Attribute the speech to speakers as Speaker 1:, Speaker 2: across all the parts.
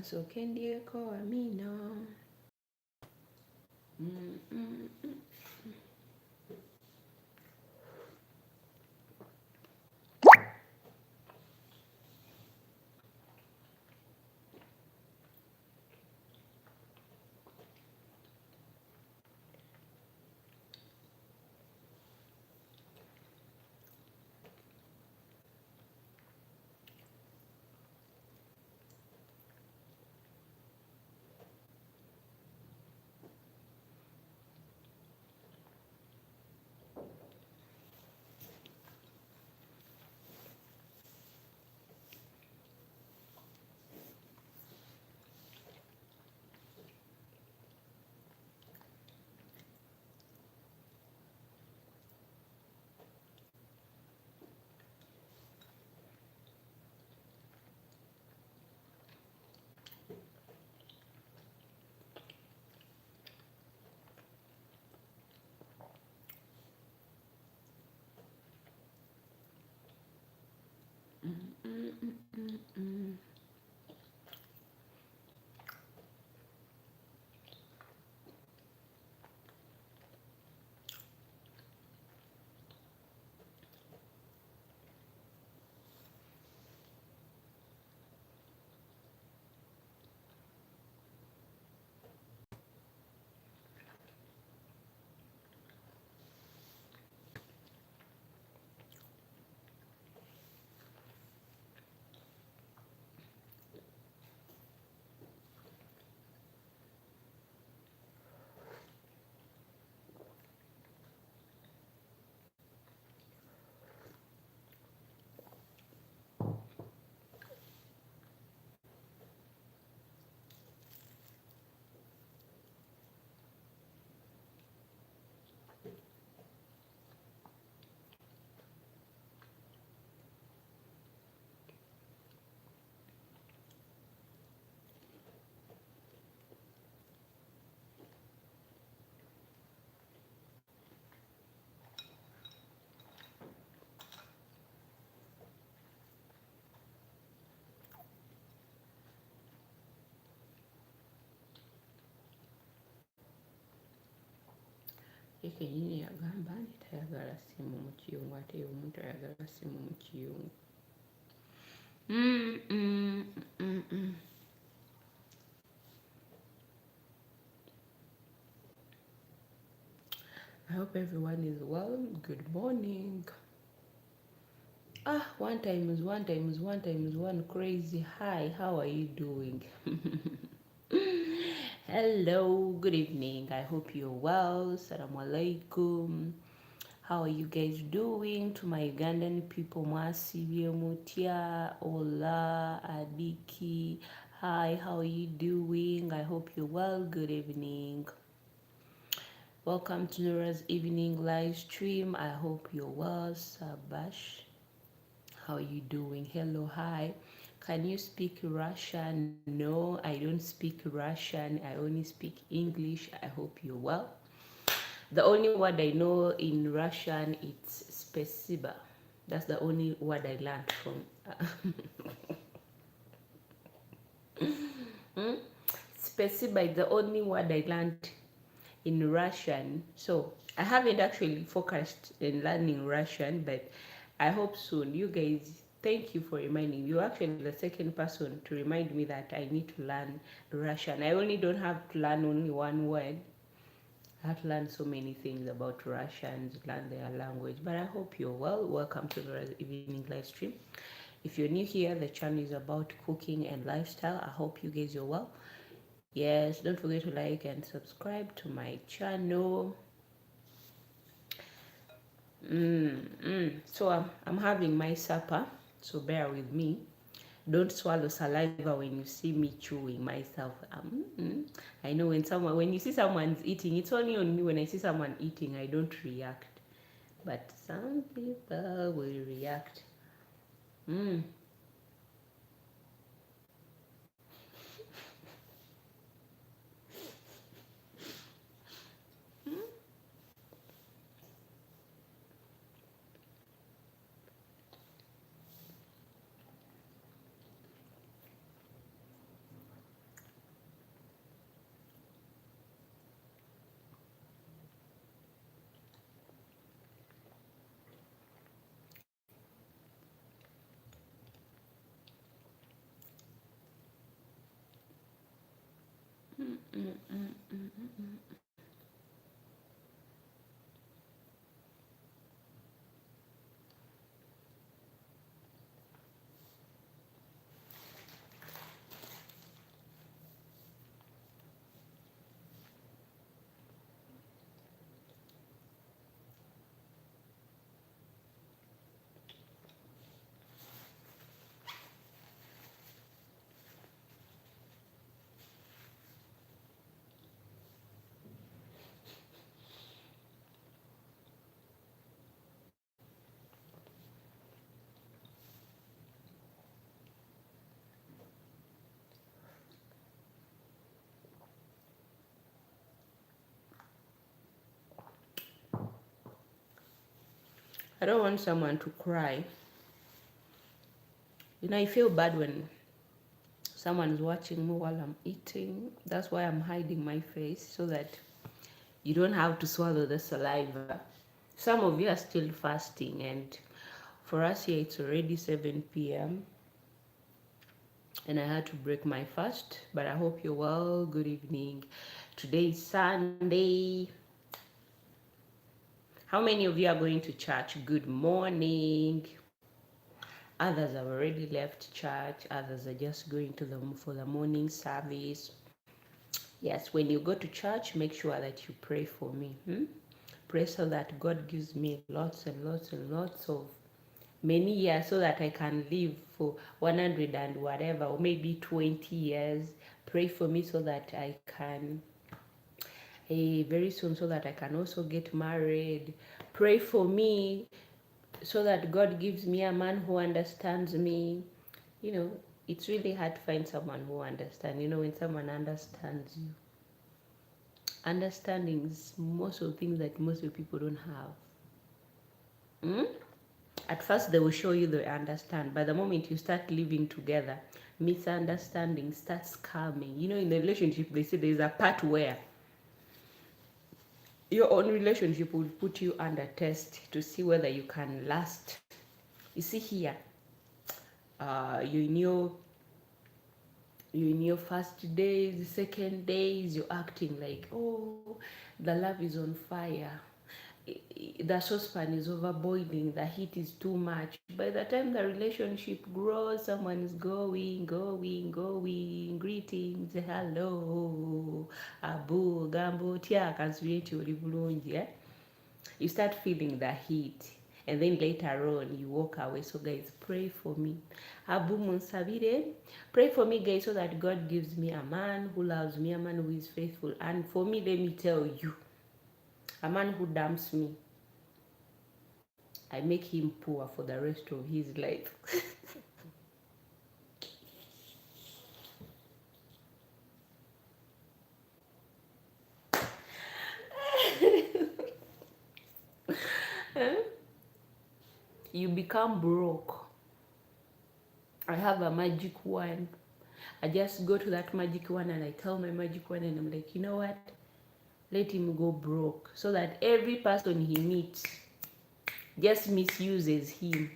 Speaker 1: so kendie ko amina. Ekenyini yagamba nti tayagala ssimu mu kiyungu, ate ye omuntu ayagala ssimu mu kiyungu. I hope everyone is well. Good morning. One times one crazy. Hi, how are you doing? Hello, good evening. I hope you're well. Assalamu alaikum. How are you guys doing? To my Ugandan people, Mwasibye Mutia, Ola, Adiki. Hi, how are you doing? I hope you're well. Good evening. Welcome to Norah's evening live stream. I hope you're well. Sabash, how are you doing? Hello, hi. Can you speak Russian? No, I don't speak Russian. I only speak English. I hope you're well. The only word I know in Russian it's spasiba. That's the only word I learned from. Spasiba is the only word I learned in Russian. So I haven't actually focused in learning Russian, but I hope soon. You guys, thank you for reminding me. You're actually the second person to remind me that I need to learn Russian. I only don't have to learn only one word. I have learned so many things about Russians, learn their language, but I hope you're well. Welcome to the evening live stream. If you're new here, the channel is about cooking and lifestyle. I hope you guys are well. Yes, don't forget to like and subscribe to my channel. So I'm having my supper, so bear with me. Don't swallow saliva when you see me chewing myself. I know when you see someone's eating, it's only on me when I see someone eating, I don't react. But some people will react. I don't want someone to cry. I feel bad when someone is watching me while I'm eating. That's why I'm hiding my face, so that you don't have to swallow the saliva. Some of you are still fasting, and for us here it's already 7 p.m. and I had to break my fast, but I hope you're well. Good evening. Today is Sunday. How many of you are going to church? Good morning. Others have already left church. Others are just going to for the morning service. Yes, when you go to church, make sure that you pray for me. Pray so that God gives me lots and lots and lots of many years, so that I can live for 100 and whatever, or maybe 20 years. Pray for me so that I can, very soon, so that I can also get married. Pray for me so that God gives me a man who understands me. It's really hard to find someone who understands. When someone understands you, understanding is most of the things that most of the people don't have. At first they will show you they understand, but the moment you start living together, misunderstanding starts coming. In the relationship, they say there's a part where your own relationship will put you under test to see whether you can last. You see here, you're in your first days, second days, you're acting like, oh, the love is on fire, the saucepan is overboiling, the heat is too much. By the time the relationship grows, someone is going, greetings, hello, abu gambo tia kansuyeti oli bulungi. You start feeling the heat, and then later on you walk away. So guys, pray for me. Abu Munsabire, pray for me, guys, so that God gives me a man who loves me, a man who is faithful. And for me, let me tell you, a man who dumps me, I make him poor for the rest of his life. You become broke. I have a magic wand. I just go to that magic wand and I tell my magic wand, and I'm like, you know what? Let him go broke, so that every person he meets just misuses him.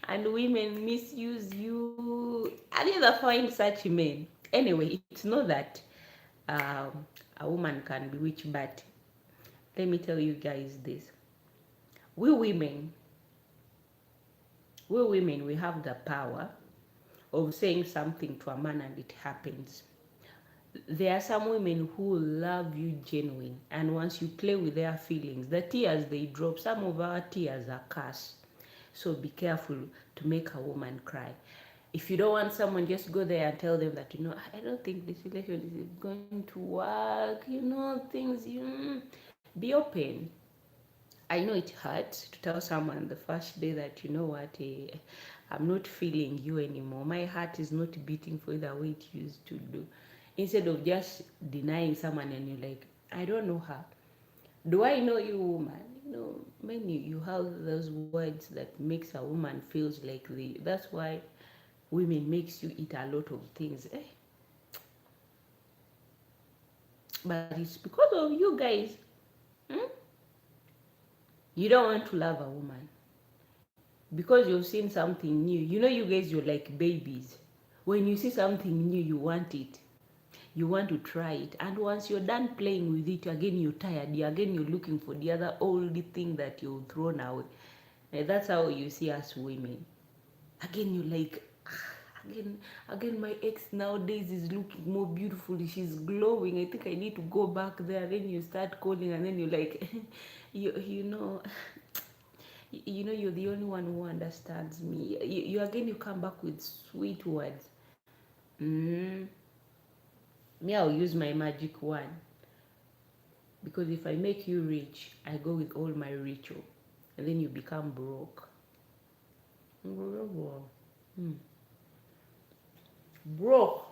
Speaker 1: And women misuse you. I'll never find such men. Anyway, it's not that a woman can bewitch, but let me tell you guys this. We women, we have the power of saying something to a man and it happens. There are some women who love you genuine, and once you play with their feelings, the tears they drop, some of our tears are curse. So be careful to make a woman cry. If you don't want someone, just go there and tell them that, I don't think this relationship is going to work, things, be open. I know it hurts to tell someone the first day that, I'm not feeling you anymore. My heart is not beating for you the way it used to do. Instead of just denying someone and you're like, I don't know her. Do I know you, woman? When you have those words that makes a woman feels like that's why women makes you eat a lot of things. But it's because of you guys. You don't want to love a woman because you've seen something new. You guys, you're like babies. When you see something new, you want it. You want to try it. And once you're done playing with it, again you're tired. Again you're looking for the other old thing that you've thrown away. And that's how you see us women. Again you're like, again my ex nowadays is looking more beautiful. She's glowing. I think I need to go back there. Then you start calling, and then you're like, you know, you're the only one who understands me. You again, you come back with sweet words. Me, I'll use my magic wand, because if I make you rich, I go with all my ritual, and then you become broke. Broke.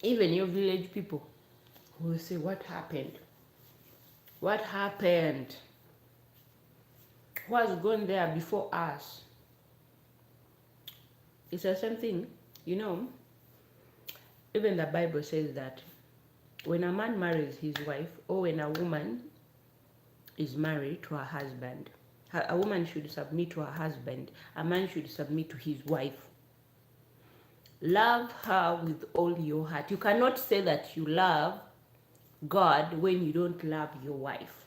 Speaker 1: Even your village people will say, what happened? What happened? Who has gone there before us? It's the same thing. Even the Bible says that when a man marries his wife, or when a woman is married to her husband, a woman should submit to her husband, a man should submit to his wife. Love her with all your heart. You cannot say that you love God when you don't love your wife.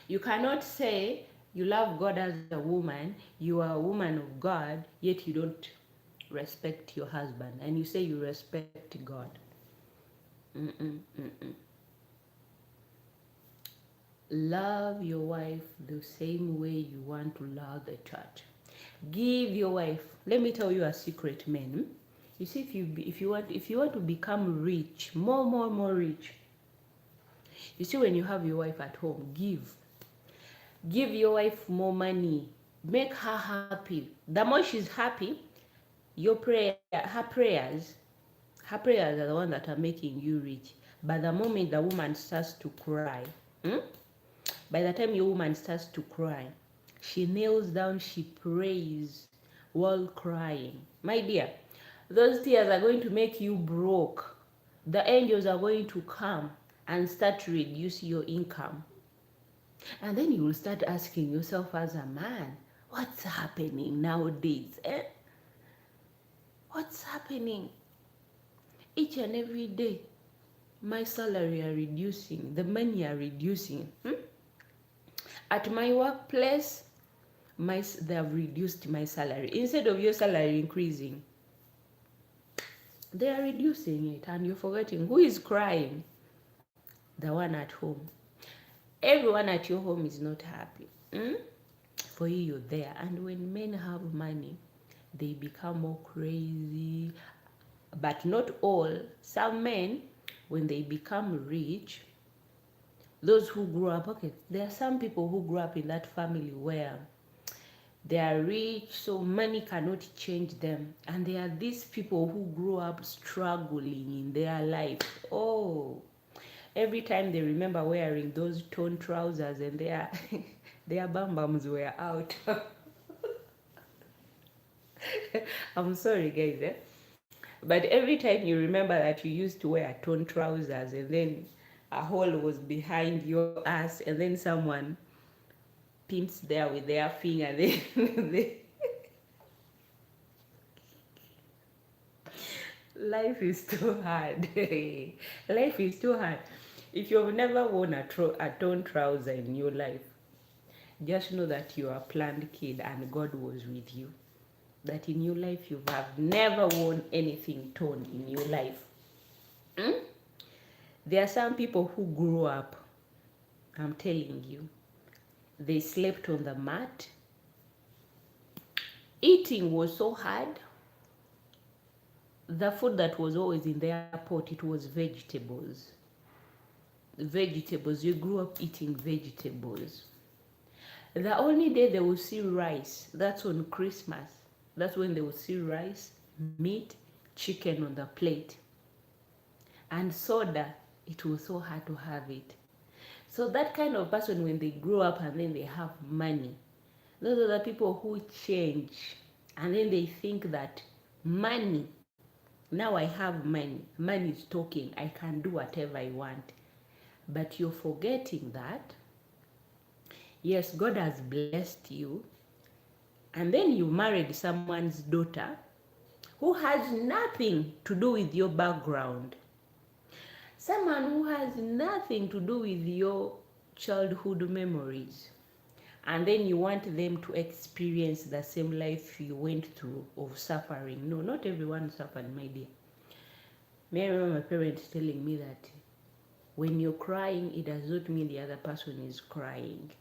Speaker 1: You cannot say you love God as a woman, you are a woman of God, yet you don't respect your husband, and you say you respect God. Love your wife the same way you want to love the church. Give your wife. Let me tell you a secret, men. You see, if you want to become rich, more rich. You see, when you have your wife at home, give your wife more money. Make her happy. The more she's happy, her prayers are the ones that are making you rich. But the moment the woman starts to cry, by the time your woman starts to cry, she kneels down, she prays while crying. My dear, those tears are going to make you broke. The angels are going to come and start to reduce your income. And then you will start asking yourself as a man, what's happening nowadays? What's happening? Each and every day, my salary are reducing, the money are reducing. At my workplace, they have reduced my salary. Instead of your salary increasing, they are reducing it, and you're forgetting who is crying. The one at home. Everyone at your home is not happy. For you, you're there. And when men have money, they become more crazy. But not all. Some men, when they become rich, those who grew up, okay, there are some people who grew up in that family where they are rich, so money cannot change them. And there are these people who grew up struggling in their life. Oh, every time they remember wearing those torn trousers and their bum-bums were out. I'm sorry, guys. But every time you remember that you used to wear torn trousers and then a hole was behind your ass, and then someone pimps there with their finger, life is too hard. Life is too hard. If you've never worn a torn trouser in your life, just know that you are a planned kid and God was with you. That in your life you have never worn anything torn in your life. There are some people who grew up, I'm telling you, they slept on the mat. Eating was so hard. The food that was always in their pot, it was vegetables. You grew up eating vegetables. The only day they will see rice, that's on Christmas. That's when they will see rice, meat, chicken on the plate. And soda, it was so hard to have it. So that kind of person, when they grow up and then they have money, those are the people who change. And then they think that money, now I have money, money is talking, I can do whatever I want. But you're forgetting that Yes, God has blessed you, and then you married someone's daughter who has nothing to do with your background, someone who has nothing to do with your childhood memories, and then you want them to experience the same life you went through of suffering. No, not everyone suffered, my dear. May I remember my parents telling me that when you're crying, it does not mean the other person is crying.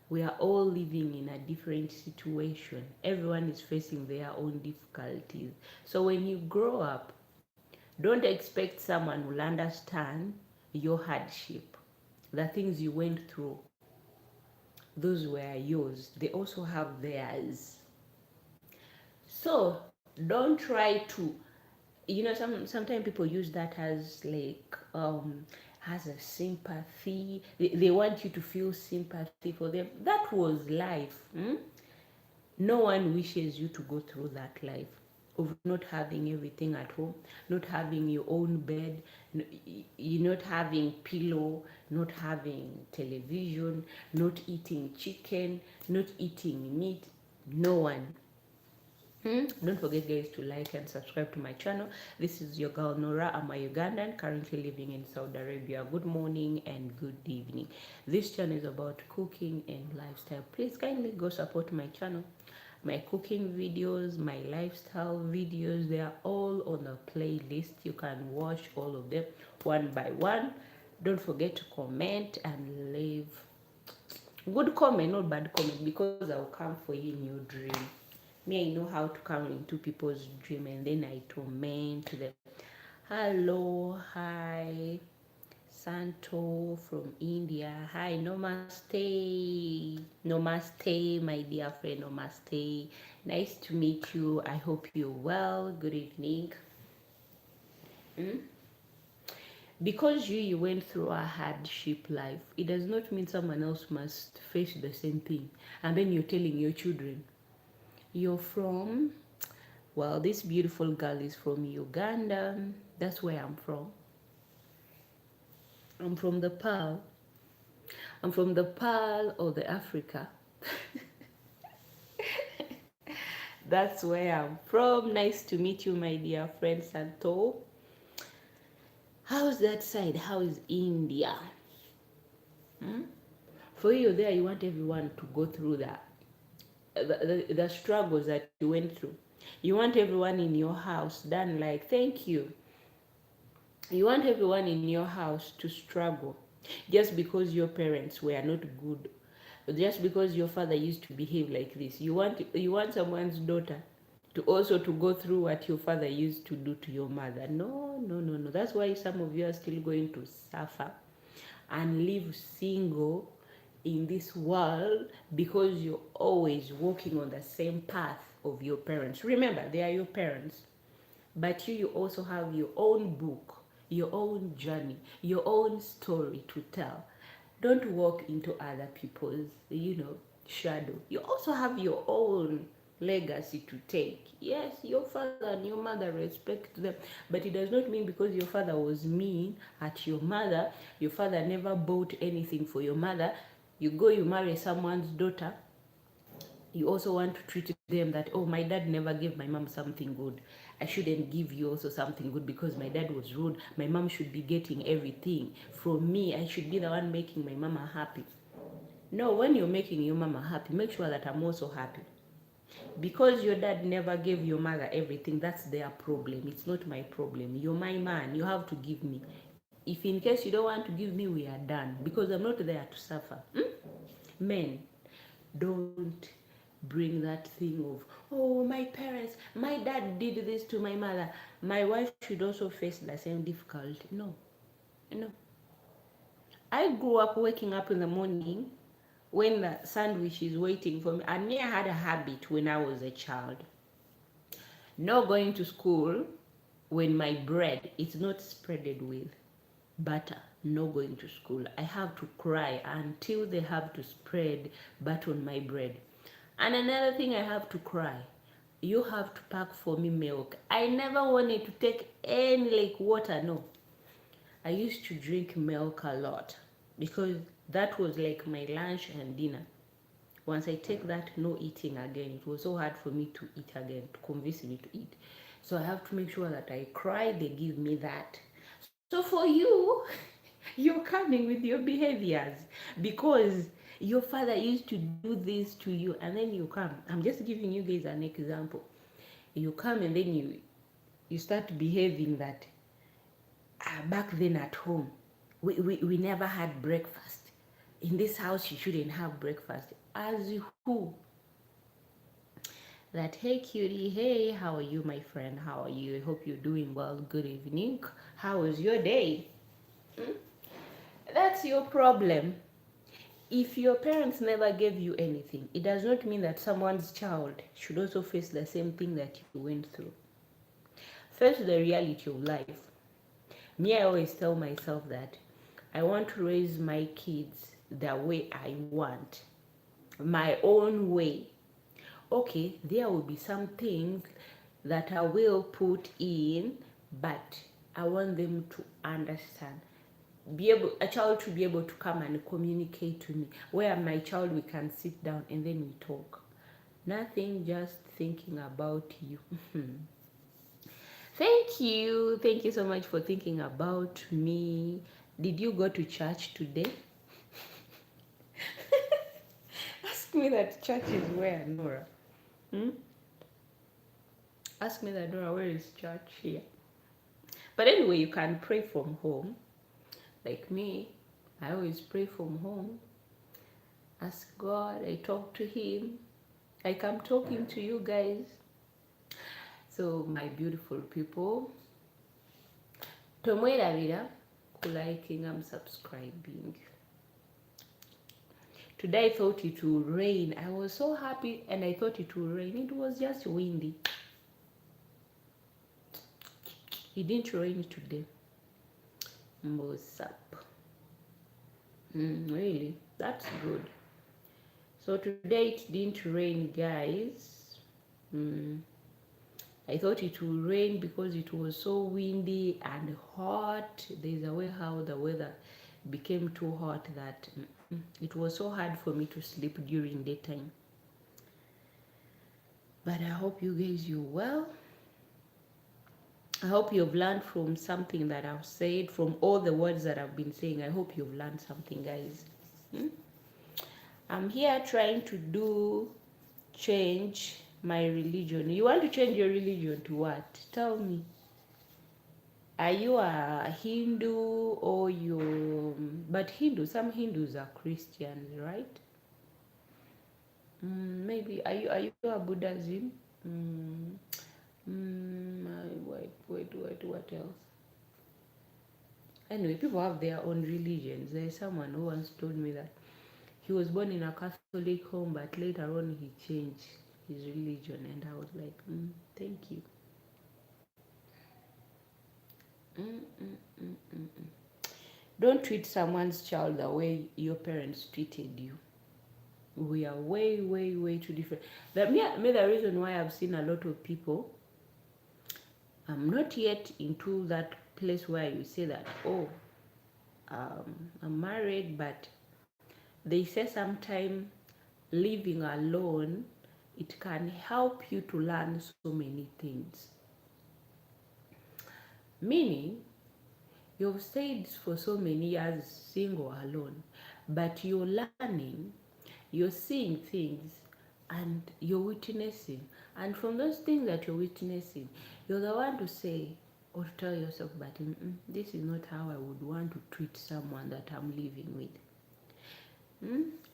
Speaker 1: We are all living in a different situation. Everyone is facing their own difficulties. So when you grow up, don't expect someone will understand your hardship. The things you went through, those were yours. They also have theirs. So don't try to, sometimes people use that as like as a sympathy. They want you to feel sympathy for them. That was life. No one wishes you to go through that life of not having everything at home, not having your own bed, you not having pillow, not having television, not eating chicken, not eating meat. No one. Don't forget, guys, to like and subscribe to my channel. This is your girl Nora. I'm a Ugandan currently living in Saudi Arabia. Good morning and good evening. This channel is about cooking and lifestyle. Please kindly go support my channel. My cooking videos, my lifestyle videos, they are all on a playlist. You can watch all of them one by one. Don't forget to comment and leave good comment, not bad comment, because I'll come for you in your dream. Me, I know how to come into people's dream and then I torment them. Hello, hi, Santo from India. Hi, namaste. Namaste, my dear friend, namaste. Nice to meet you. I hope you're well. Good evening. Because you went through a hardship life, it does not mean someone else must face the same thing. And then you're telling your children, you're from, well, this beautiful girl is from Uganda. That's where I'm from. I'm from the Pearl. I'm from the Pearl or the Africa. That's where I'm from. Nice to meet you, my dear friend Santo. How's that side? How is India? For you there, you want everyone to go through that. The struggles that you went through. You want everyone in your house done like, thank you. You want everyone in your house to struggle just because your parents were not good, just because your father used to behave like this. You want someone's daughter to also to go through what your father used to do to your mother. No, no, no, no. That's why some of you are still going to suffer and live single in this world, because you're always walking on the same path of your parents. Remember, they are your parents, but you also have your own book, your own journey, your own story to tell. Don't walk into other people's, shadow. You also have your own legacy to take. Yes, your father and your mother, respect them, but it does not mean because your father was mean at your mother, your father never bought anything for your mother, you marry someone's daughter, you also want to treat them that, oh, my dad never gave my mom something good, I shouldn't give you also something good because my dad was rude, my mom should be getting everything from me, I should be the one making my mama happy. No, when you're making your mama happy, make sure that I'm also happy. Because your dad never gave your mother everything, that's their problem, it's not my problem. You're my man, you have to give me. If in case you don't want to give me, we are done, because I'm not there to suffer. Men, don't bring that thing of, oh, my parents, my dad did this to my mother, my wife should also face the same difficulty. No, no. I grew up waking up in the morning when the sandwich is waiting for me. And me, I had a habit when I was a child, not going to school when my bread is not spreaded with butter. No going to school, I have to cry until they have to spread butter on my bread. And another thing, I have to cry, you have to pack for me milk. I never wanted to take any like water. No, I used to drink milk a lot because That was like my lunch and dinner. Once I take that, no eating again. It was so hard for me to eat again, to convince me to eat. So I have to make sure that I cry, they give me that. So for you, you're coming with your behaviors because your father used to do this to you, and then you come. I'm just giving you guys an example. You come and then you start behaving that back then at home we never had breakfast. In this house you shouldn't have breakfast. As who? That, hey cutie, hey, how are you, my friend? How are you? I hope you're doing well. Good evening. How was your day? Hmm? That's your problem. If your parents never gave you anything, it does not mean that someone's child should also face the same thing that you went through. Face the reality of life. Me, I always tell myself that I want to raise my kids the way I want, my own way. Okay, there will be some things that I will put in, but I want them to understand. Be able, a child to be able to come and communicate to me. Where my child, we can sit down and then we talk. Nothing, just thinking about you. Thank you so much for thinking about me. Did you go to church today? Ask me that church is where, Nora. Hmm? Ask me that, Nora, where is church here? But anyway, you can pray from home. Like me, I always pray from home. Ask God, I talk to Him. I come talking to you guys. So, my beautiful people, tomwerabira liking and subscribing. Today I thought it would rain. I was so happy and I thought it would rain. It was just windy. It didn't rain today. What's up? Really? That's good. So today it didn't rain, guys. I thought it would rain because it was so windy and hot. There's a way how the weather became too hot that it was so hard for me to sleep during daytime. But I hope you guys, you're well. I hope you've learned from something that I've said, from all the words that I've been saying. I hope you've learned something, guys. I'm here trying to change my religion. You want to change your religion to what? Tell me. Are you a Hindu or you? But some Hindus are Christians, right? Maybe are you a Buddhism? Wait, what else? Anyway, people have their own religions. There's someone who once told me that he was born in a Catholic home, but later on he changed his religion, and I was like, thank you. Don't treat someone's child the way your parents treated you. We are way too different. The reason why I've seen a lot of people, I'm not yet into that place where you say that, oh, I'm married, but they say sometimes living alone, it can help you to learn so many things. Meaning, you've stayed for so many years single alone, but you're learning, you're seeing things, and you're witnessing. And from those things that you're witnessing, you're the one to say or to tell yourself, but this is not how I would want to treat someone that I'm living with.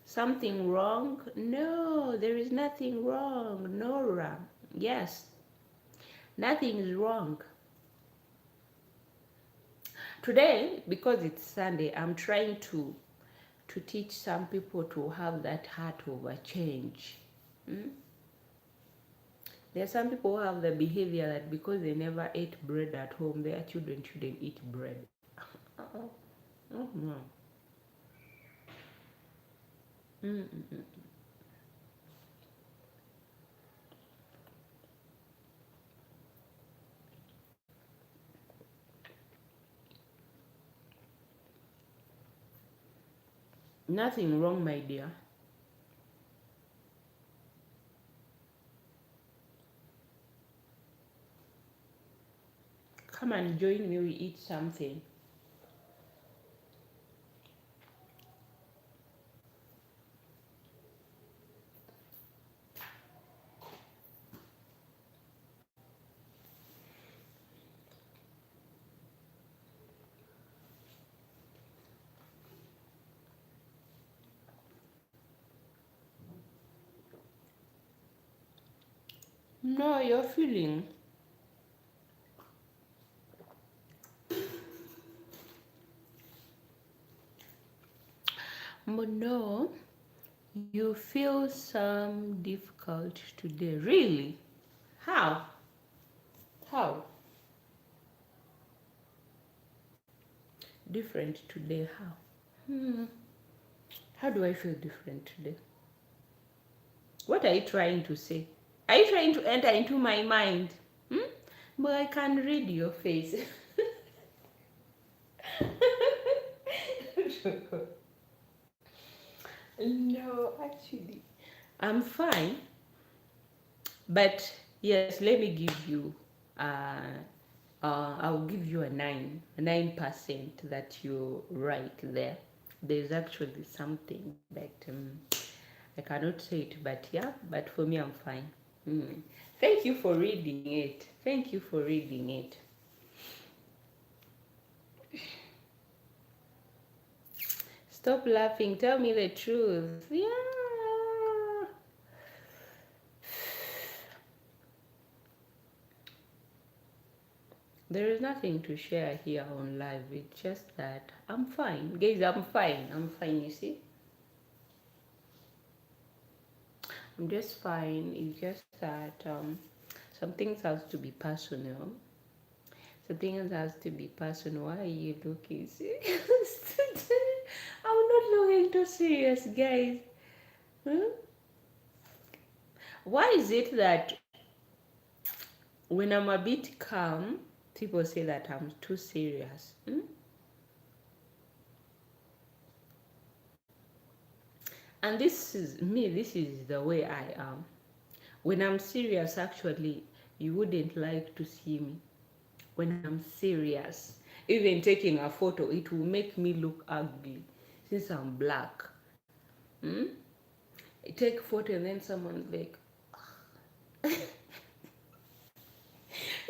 Speaker 1: Something wrong? No, there is nothing wrong, Nora. Yes, nothing is wrong. Today, because it's Sunday, I'm trying to teach some people to have that heart of a change. There are some people who have the behavior that because they never ate bread at home, their children shouldn't eat bread. Oh no. Nothing wrong, my dear. Come and join me, we eat something. No, you're feeling. But no, you feel some difficult today. Really? How? How? Different today? How? How do I feel different today? What are you trying to say? Are you trying to enter into my mind? Hmm? But I can read your face. No, actually, I'm fine. But yes, let me give you. Uh, I'll give you a 9% that you right there. There's actually something, but I cannot say it. But yeah, but for me, I'm fine. Mm. Thank you for reading it. Thank you for reading it. Stop laughing. Tell me the truth. Yeah. There is nothing to share here on live. It's just that I'm fine. Guys, I'm fine. I'm fine, you see? I'm just fine. It's just that some things has to be personal. Some things has to be personal. Why are you looking serious? I'm not looking too serious, guys. Hmm? Why is it that when I'm a bit calm, people say that I'm too serious? Hmm? And this is me, this is the way I am. When I'm serious, actually, you wouldn't like to see me. When I'm serious, even taking a photo, it will make me look ugly since I'm black. Hmm? I take photo and then someone's like,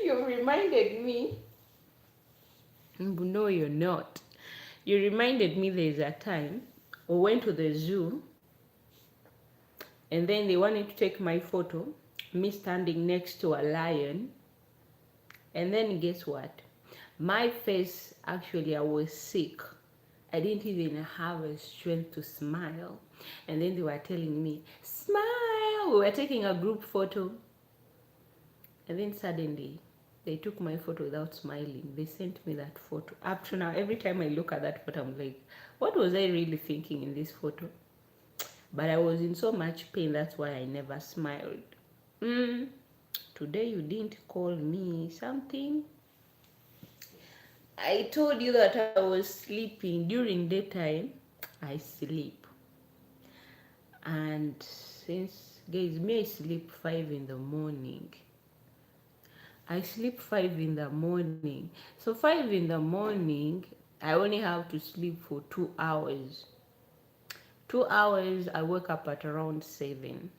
Speaker 1: you reminded me. No, you're not. You reminded me there's a time we went to the zoo and then they wanted to take my photo, me standing next to a lion. And then guess what? My face, actually, I was sick. I didn't even have a strength to smile. And then they were telling me, smile. We were taking a group photo. And then suddenly, they took my photo without smiling. They sent me that photo. Up to now, every time I look at that photo, I'm like, what was I really thinking in this photo? But I was in so much pain, that's why I never smiled. Today you didn't call me something. I told you that I was sleeping. During daytime, I sleep. And since, guys, me, I sleep 5 in the morning. I sleep 5 in the morning. So 5 in the morning, I only have to sleep for 2 hours. 2 hours, I wake up at around 7.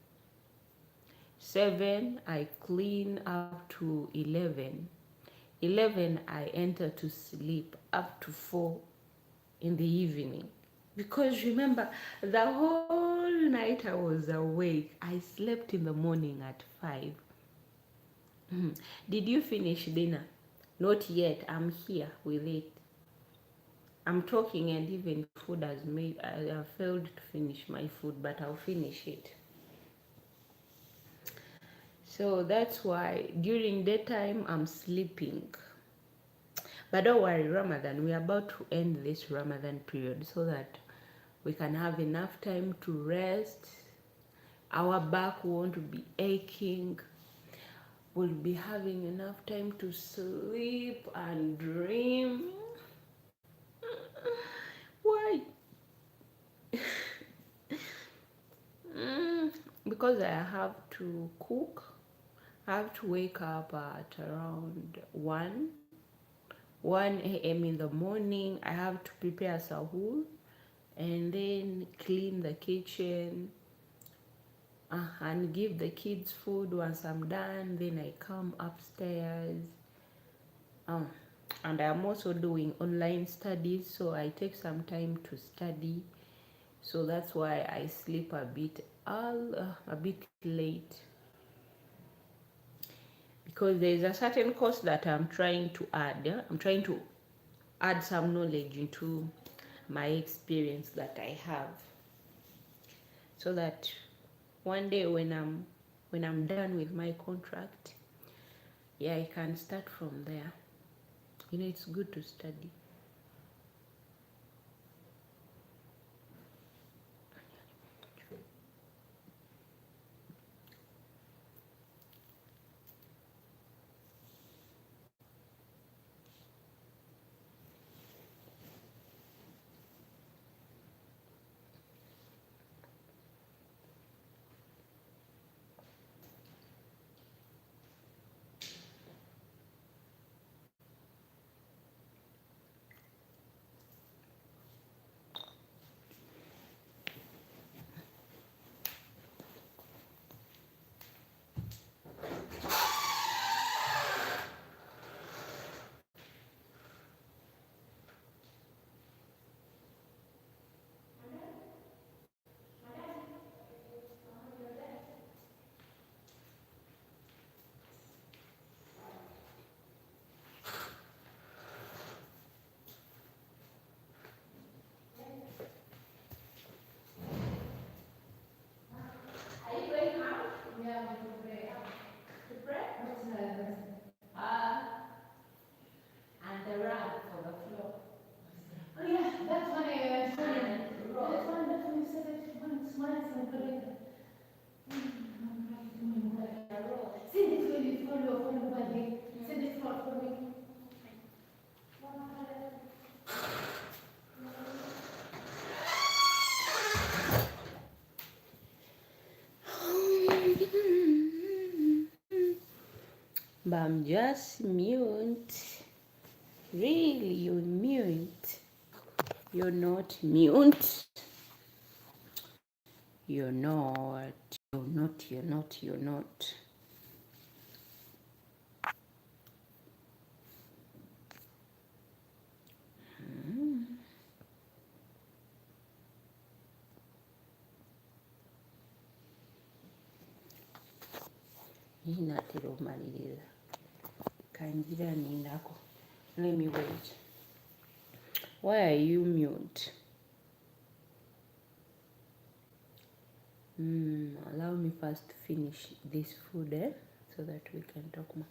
Speaker 1: 7, I clean up to 11. 11, I enter to sleep up to 4 in the evening. Because remember, the whole night I was awake. I slept in the morning at 5. Did you finish dinner? Not yet. I'm here with it. I'm talking and even food has made. I have failed to finish my food, but I'll finish it. So that's why during daytime I'm sleeping. But don't worry, Ramadan, we're about to end this Ramadan period so that we can have enough time to rest. Our back won't be aching. We'll be having enough time to sleep and dream. Why? because I have to cook, I have to wake up at around 1 a.m. in the morning. I have to prepare sahur and then clean the kitchen and give the kids food. Once I'm done, then I come upstairs. And I'm also doing online studies, so I take some time to study. So that's why I sleep a bit late, because there's a certain course that I'm trying to add. Yeah? I'm trying to add some knowledge into my experience that I have, so that one day when I'm done with my contract, yeah, I can start from there. It's good to study. Are you going out? Yeah, I'm to pray. To pray? Outside. And the rug for the floor. Oh yeah, that one I showed you. That one you said that one smiles and correct. Send it when you follow by me. Send it for me. One color. But I'm just mute. Really, you're mute. You're not mute. You're not. You're not. Ninatera omaliriza. Kanjira nindako. Let me wait. Why are you mute? Allow me first to finish this food, so that we can talk more.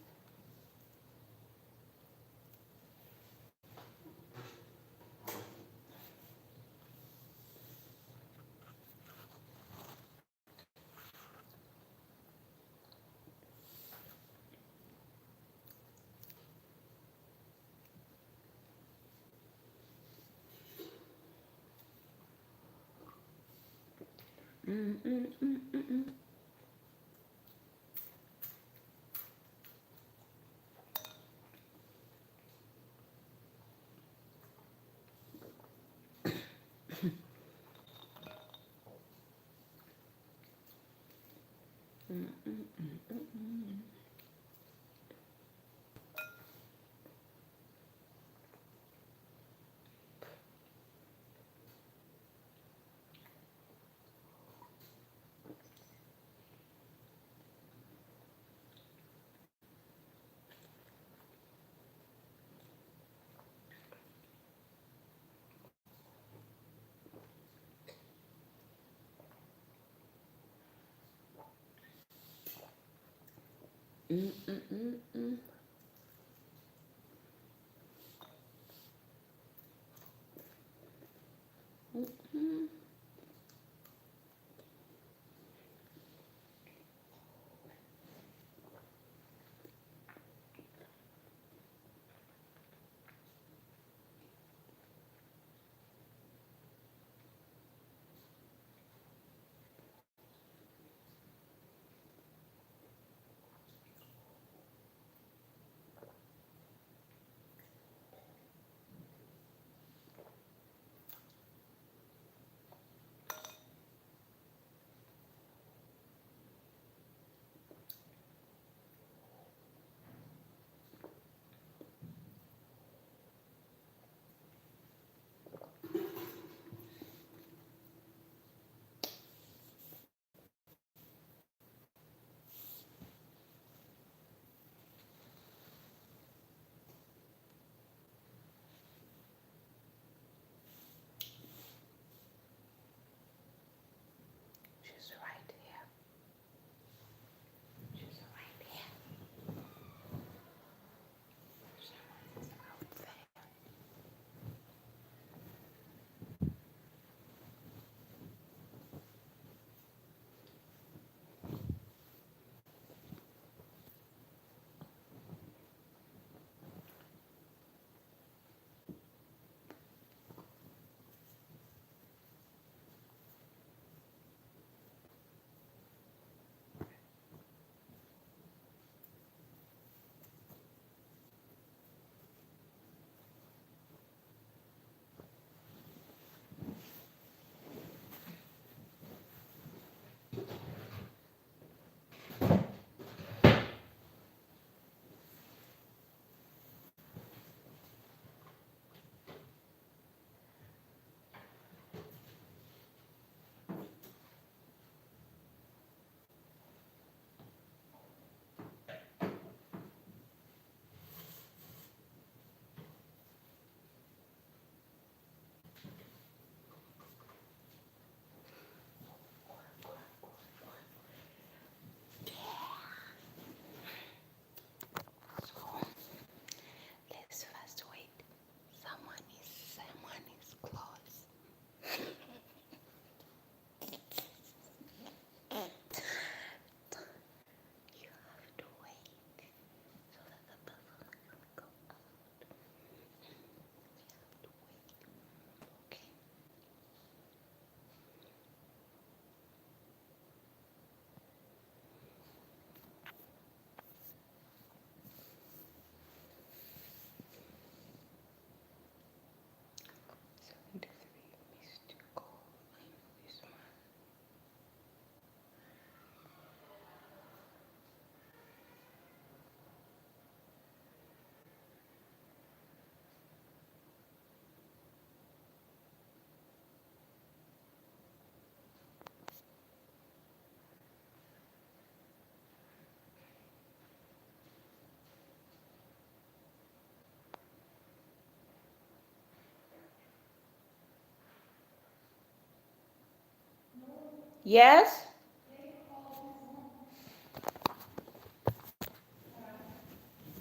Speaker 1: Yes?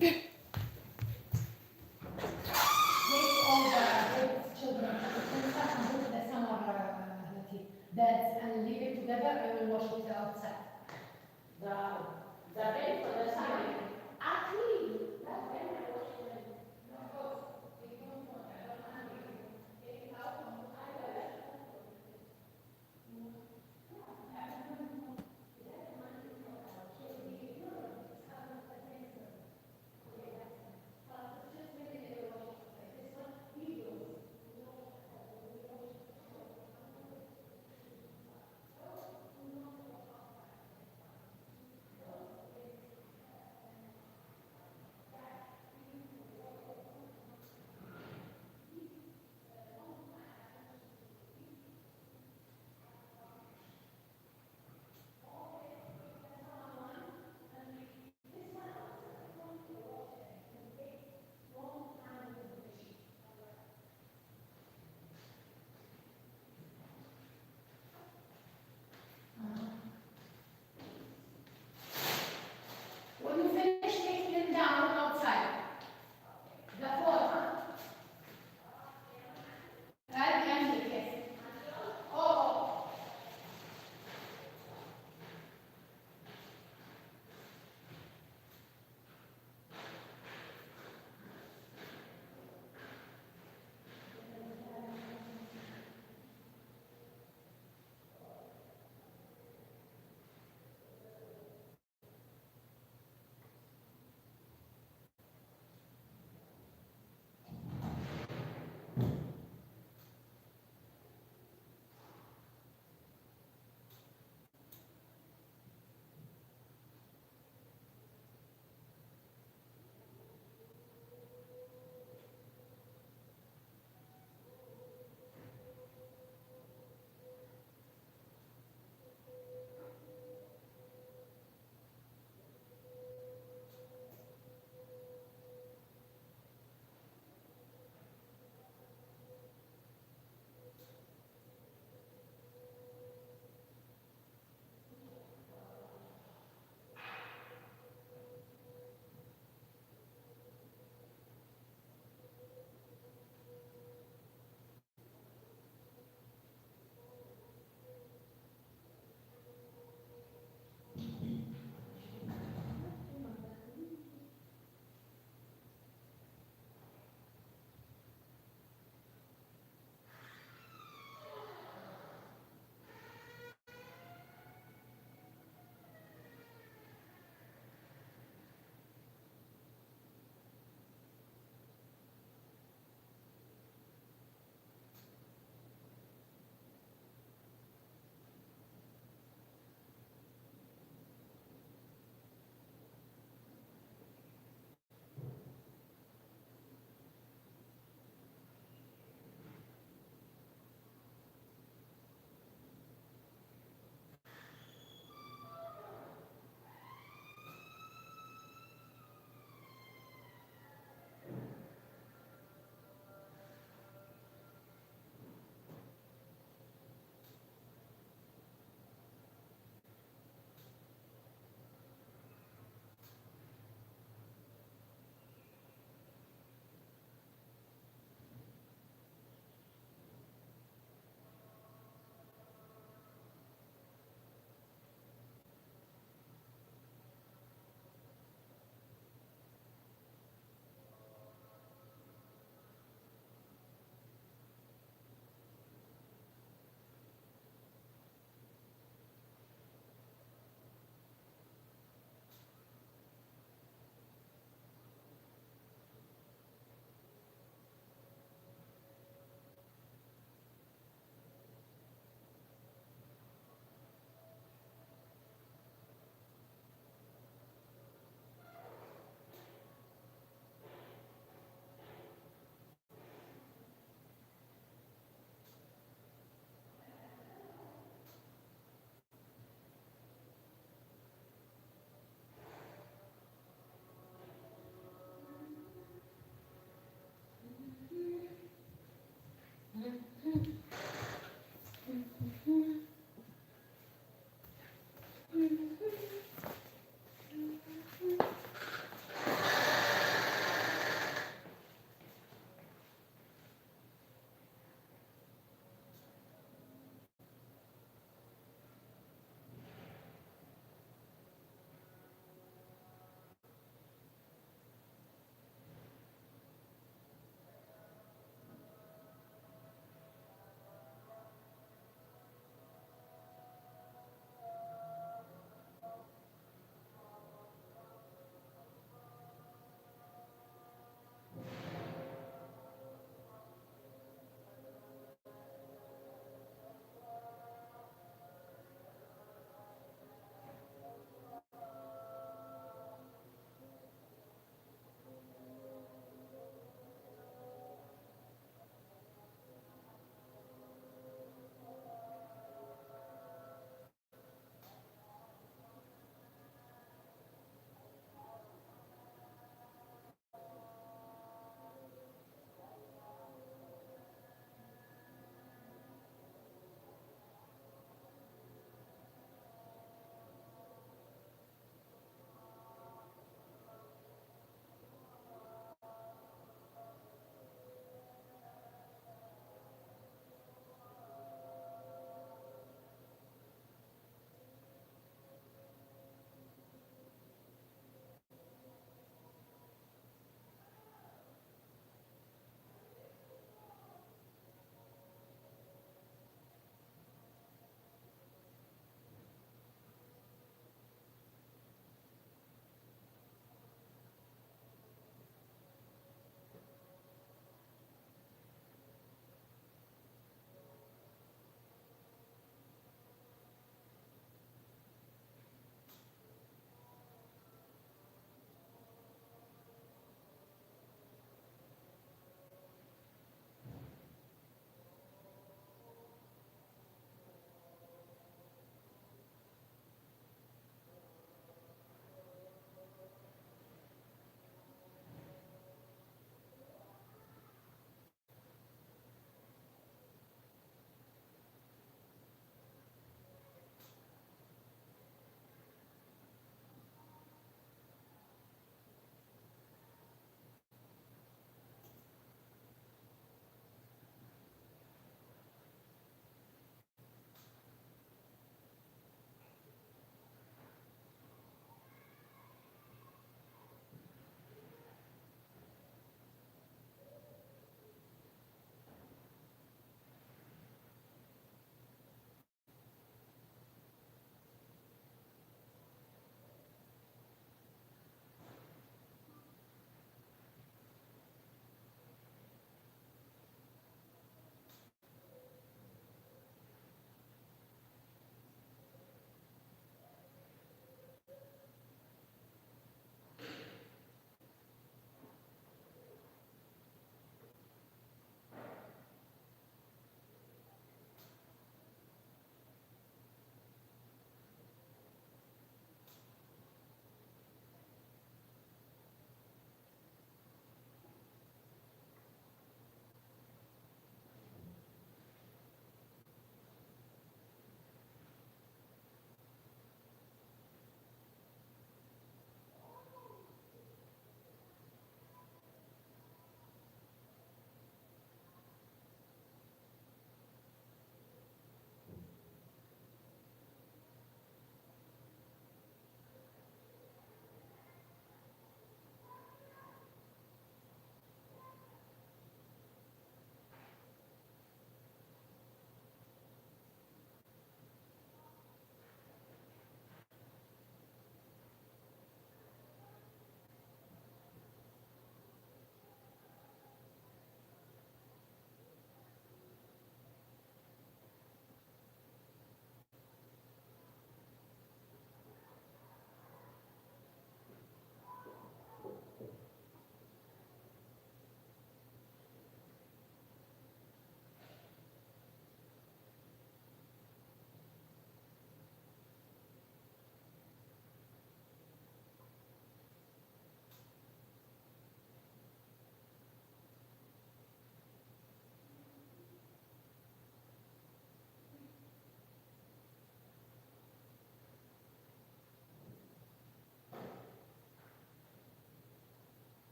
Speaker 2: Take all the children utensil and put the summer like beds and leave it together. I will wash it outside.
Speaker 1: The, the bed for the summer. Actually, that bed I wash it.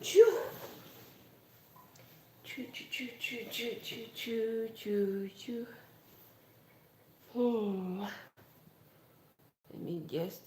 Speaker 1: Choo. Choo, choo, choo, choo, choo, choo, choo, choo, choo. Let me just